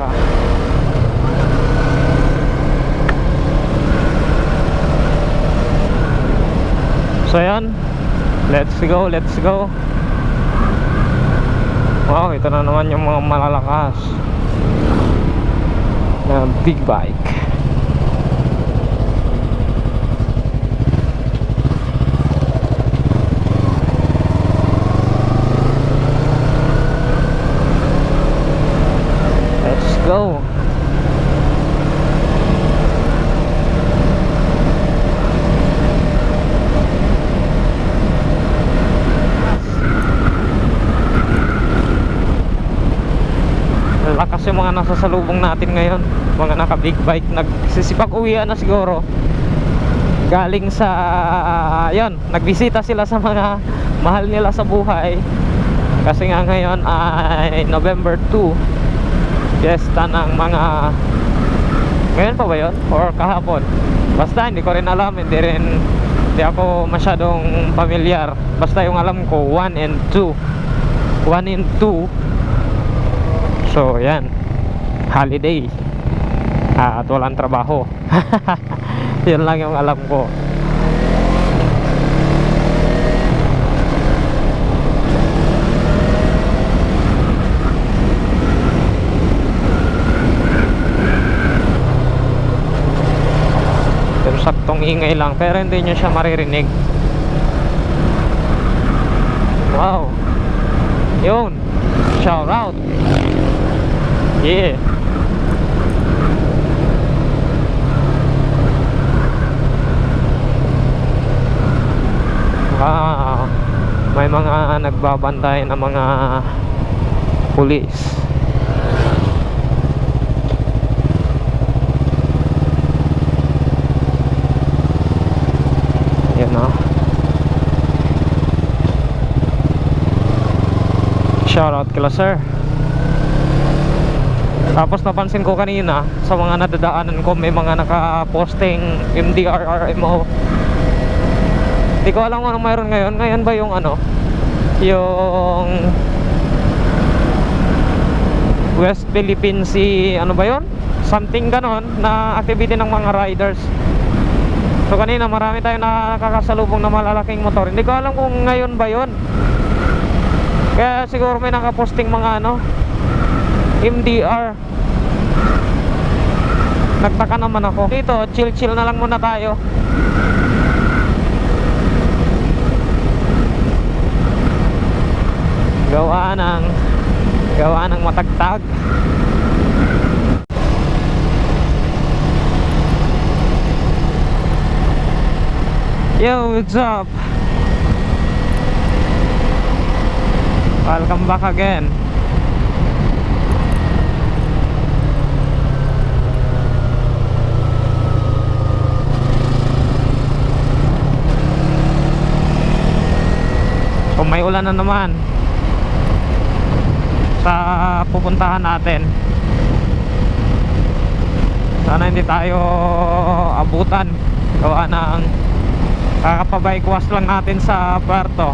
Malacca. So yan, let's go, let's go. Wow, ito na naman yung mga malalakas na big bike. Let's go. Lakas yung mga nasasalubong natin ngayon, mga naka big bike. Nagsisipag uwian na siguro galing sa yon, nagbisita sila sa mga mahal nila sa buhay. Kasi nga ngayon ay November 2, fiesta ng mga, ngayon pa ba yun? Or kahapon? Basta hindi ko rin alam, hindi ako masyadong familiar. Basta yung alam ko 1 and 2, 1 and 2. So yan, holiday at walang trabaho. Yun lang yung alam ko. Pero saktong ingay lang, pero hindi nyo siya maririnig. Wow, yun, shout out. Yeah. May mga nagbabantay na mga pulis. Yan o. Shout out kila sir. Tapos napansin ko kanina sa mga nadadaanan ko, may mga naka-posting MDR RMO. Hindi ko alam kung ano mayroon ngayon. Ngayon ba yung ano, yung West Philippine Sea, ano ba yun? Something ganon na activity ng mga riders. So kanina marami tayong nakakasalubong na malalaking motor. Hindi ko alam kung ngayon ba yun. Kaya siguro may nakaposting mga ano, MDR. Nagtaka naman ako. Dito, chill-chill na lang muna tayo. Gawa ng matagtag. Yo, what's up? Welcome back again. So may ulan na naman sa pupuntahan natin. Sana hindi tayo abutan. Gawa ng kakapabike wash lang natin sa Puerto.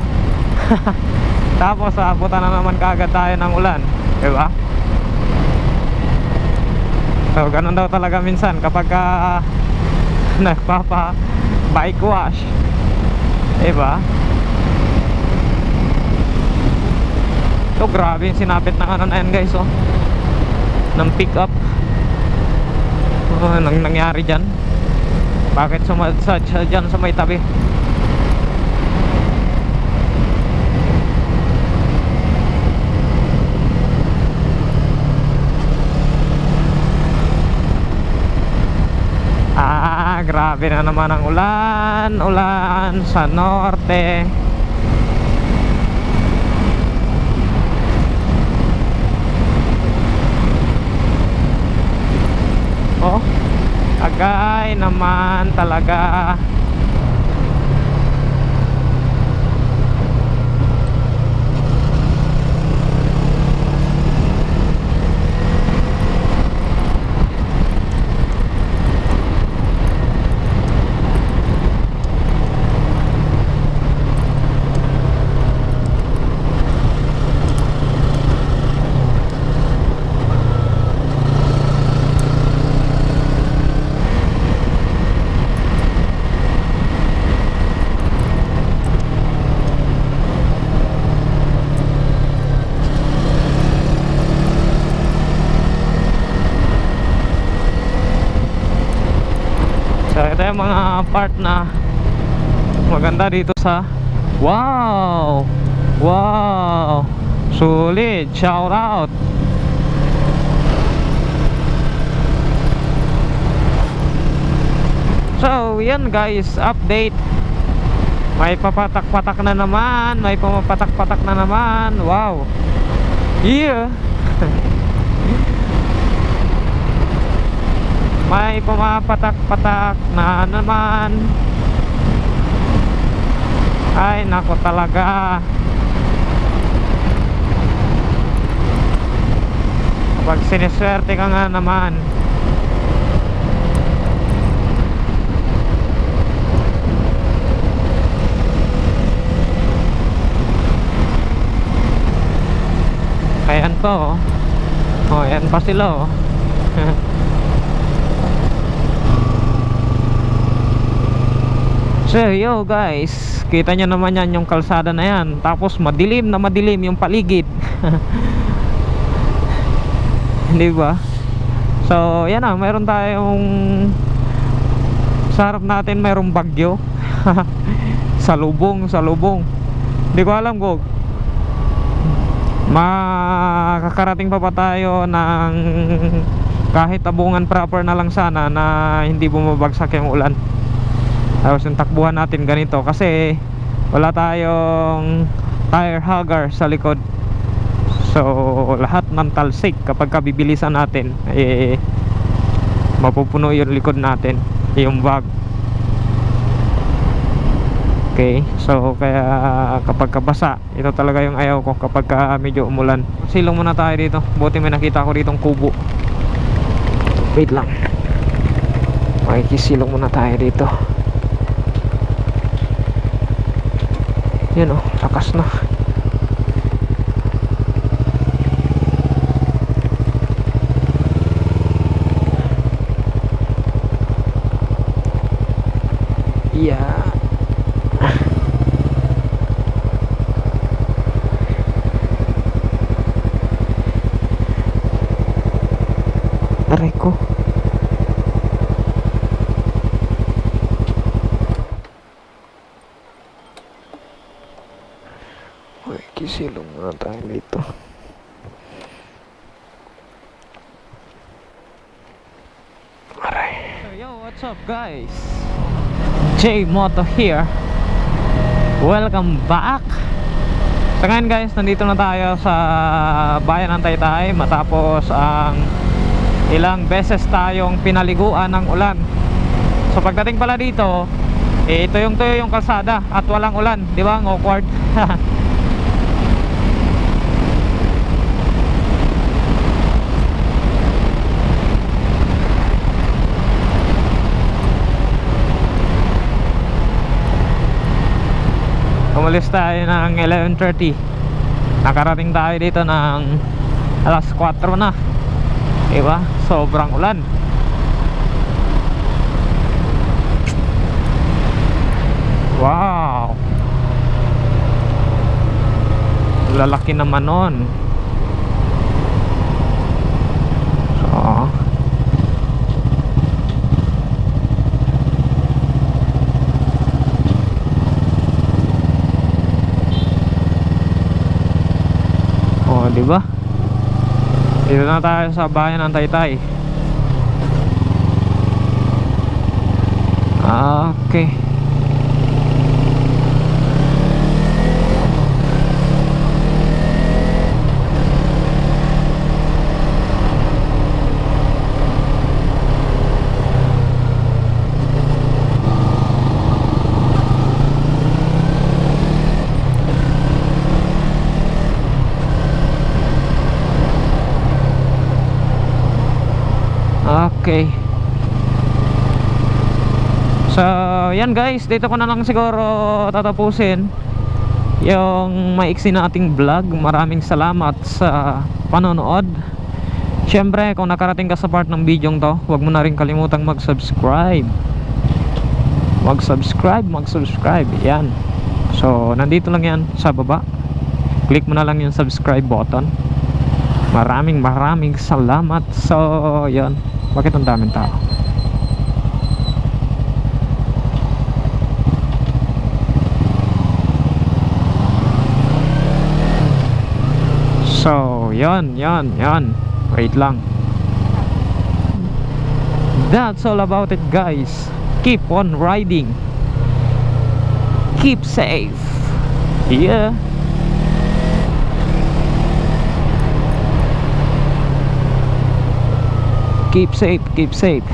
Tapos abutan na naman kaagad tayo ng ulan, diba? So ganun daw talaga minsan kapag nagpapa bike wash, diba? So grabe yung sinapit ng ano na yan guys, oh, ng pick up. Anong nangyari dyan? Bakit sumadsad siya dyan sa may tabi? Grabe na naman ang ulan sa norte. Oh, agay naman talaga. part na maganda dito sa wow, wow, sulit, shout out. So yan guys, update. May papatak-patak na naman, may pumapatak-patak na naman. Wow, yeah. May pumapatak-patak na naman. Ay nako talaga, pag siniswerte ka nga naman. Ayan po, oh, ayan pa sila, oh. So yo guys, kita nyo naman yan, yung kalsada na yan. Tapos madilim na madilim yung paligid. Di ba? So yan na, mayroon tayong sa harap natin, mayroong bagyo. Salubong, salubong. Hindi ko alam kung makakarating pa tayo ng kahit tabungan proper na lang sana, na hindi bumabagsak yung ulan. Tapos yung takbuhan natin ganito kasi wala tayong tire hugger sa likod. So lahat ng talsik kapag kabibilisan natin, mapupuno yung likod natin, yung bag. Okay, so kaya kapag kabasa, ito talaga yung ayaw ko kapag medyo umulan. Silong muna tayo dito. Buti may nakita ko ditong kubo. Wait lang, makikisilong muna tayo dito. Yan, oh, lakas na. Yeah. Aray ko. Uy, kisilong muna tayo dito. Aray. So yo, what's up guys? J Moto here. Welcome back. So ngayon guys, nandito na tayo sa bayan ng Taytay. Matapos ang ilang beses tayong pinaliguan ng ulan. So pagdating pala dito, tuyong tuyo yung kalsada at walang ulan, di ba? Ang awkward. Umalis tayo ng 11:30. Nakarating tayo dito ng alas 4 na. Diba? Sobrang ulan. Wow, lalaki naman nun. So oh, diba? Dito na tayo sa bayan ng Taytay. Okay. Okay. So yan guys, dito ko na lang siguro tatapusin yung maiksi nating vlog. Maraming salamat sa panonood. Syempre kung nakarating ka sa part ng video to, huwag mo na rin kalimutang mag-subscribe. Mag-subscribe. Yan. So nandito lang yan sa baba. Click mo na lang yung subscribe button. Maraming salamat. So yan. Bakit ang daming tao? So, yan. Wait lang. That's all about it, guys. Keep on riding. Keep safe. Yeah. Keep safe, keep safe.